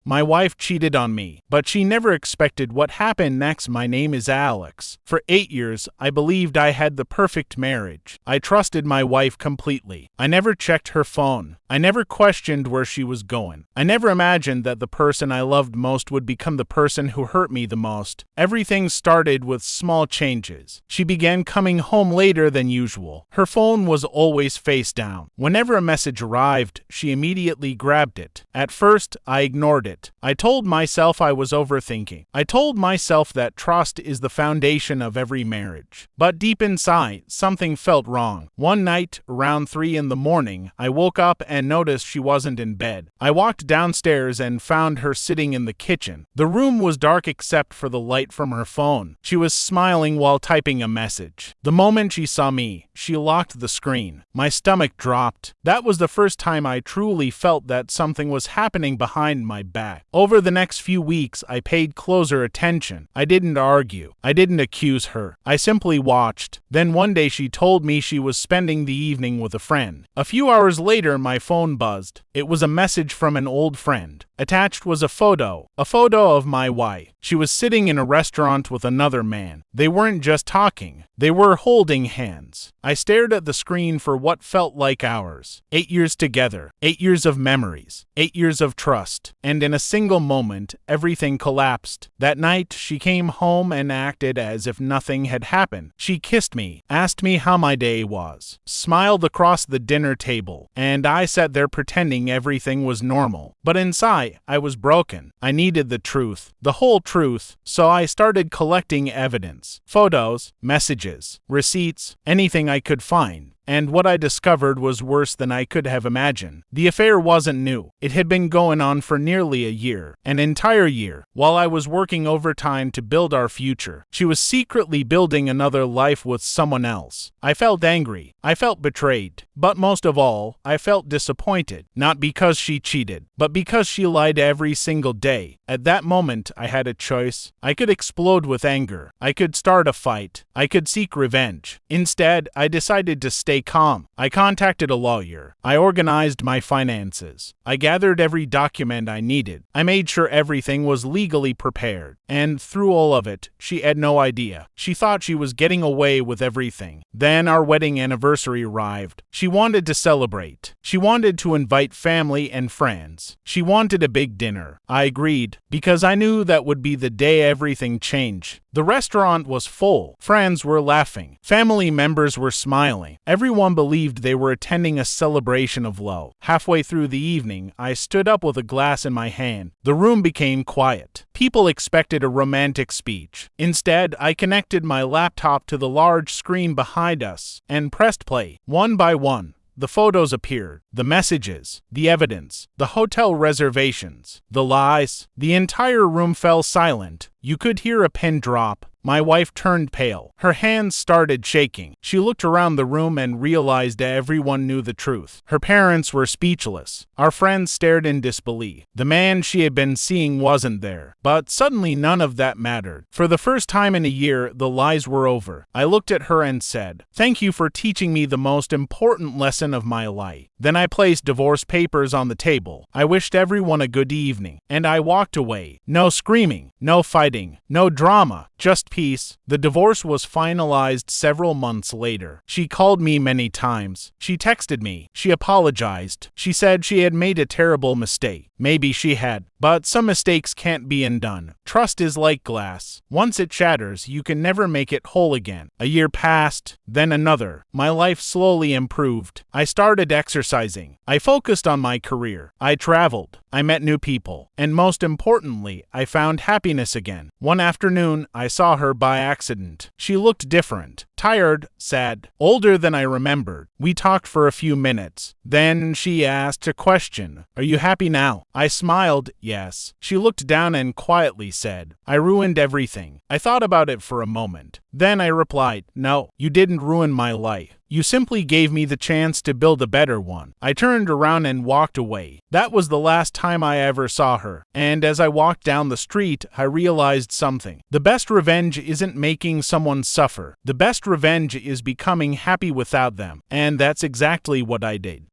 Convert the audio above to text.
My wife cheated on me, but she never expected what happened next. My name is Alex. For 8 years, I believed I had the perfect marriage. I trusted my wife completely. I never checked her phone. I never questioned where she was going. I never imagined that the person I loved most would become the person who hurt me the most. Everything started with small changes. She began coming home later than usual. Her phone was always face down. Whenever a message arrived, she immediately grabbed it. At first, I ignored it. I told myself I was overthinking. I told myself that trust is the foundation of every marriage. But deep inside, something felt wrong. One night, around 3 in the morning, I woke up and noticed she wasn't in bed. I walked downstairs and found her sitting in the kitchen. The room was dark except for the light from her phone. She was smiling while typing a message. The moment she saw me, she locked the screen. My stomach dropped. That was the first time I truly felt that something was happening behind my back. Over the next few weeks, I paid closer attention. I didn't argue. I didn't accuse her. I simply watched. Then one day she told me she was spending the evening with a friend. A few hours later, my phone buzzed. It was a message from an old friend. Attached was a photo of my wife. She was sitting in a restaurant with another man. They weren't just talking, they were holding hands. I stared at the screen for what felt like hours. 8 years together, 8 years of memories, 8 years of trust. And in a single moment, everything collapsed. That night, she came home and acted as if nothing had happened. She kissed me, asked me how my day was, smiled across the dinner table, and I sat there pretending everything was normal. But inside, I was broken. I needed the truth, the whole truth, so I started collecting evidence. Photos, messages, receipts, anything I could find. And what I discovered was worse than I could have imagined. The affair wasn't new. It had been going on for nearly a year, an entire year, while I was working overtime to build our future. She was secretly building another life with someone else. I felt angry. I felt betrayed. But most of all, I felt disappointed. Not because she cheated, but because she lied every single day. At that moment, I had a choice. I could explode with anger. I could start a fight. I could seek revenge. Instead, I decided to stay calm. I contacted a lawyer. I organized my finances. I gathered every document I needed. I made sure everything was legally prepared. And through all of it, she had no idea. She thought she was getting away with everything. Then our wedding anniversary arrived. She wanted to celebrate. She wanted to invite family and friends. She wanted a big dinner. I agreed, because I knew that would be the day everything changed. The restaurant was full. Friends were laughing. Family members were smiling. Everyone believed they were attending a celebration of love. Halfway through the evening, I stood up with a glass in my hand. The room became quiet. People expected a romantic speech. Instead, I connected my laptop to the large screen behind us and pressed play. One by one, the photos appeared, the messages, the evidence, the hotel reservations, the lies. The entire room fell silent. You could hear a pin drop. My wife turned pale. Her hands started shaking. She looked around the room and realized everyone knew the truth. Her parents were speechless. Our friends stared in disbelief. The man she had been seeing wasn't there. But suddenly none of that mattered. For the first time in a year, the lies were over. I looked at her and said, "Thank you for teaching me the most important lesson of my life." Then I placed divorce papers on the table. I wished everyone a good evening, and I walked away. No screaming, no fighting, no drama, just peace. The divorce was finalized several months later. She called me many times. She texted me. She apologized. She said she had made a terrible mistake. Maybe she had, but some mistakes can't be undone. Trust is like glass. Once it shatters, you can never make it whole again. A year passed, then another. My life slowly improved. I started exercising. I focused on my career. I traveled. I met new people. And most importantly, I found happiness again. One afternoon, I saw her by accident. She looked different. Tired, sad, older than I remembered. We talked for a few minutes. Then she asked a question. "Are you happy now?" I smiled, yes. She looked down and quietly said, "I ruined everything." I thought about it for a moment. Then I replied, "No, you didn't ruin my life. You simply gave me the chance to build a better one." I turned around and walked away. That was the last time I ever saw her. And as I walked down the street, I realized something. The best revenge isn't making someone suffer. The best revenge is becoming happy without them. And that's exactly what I did.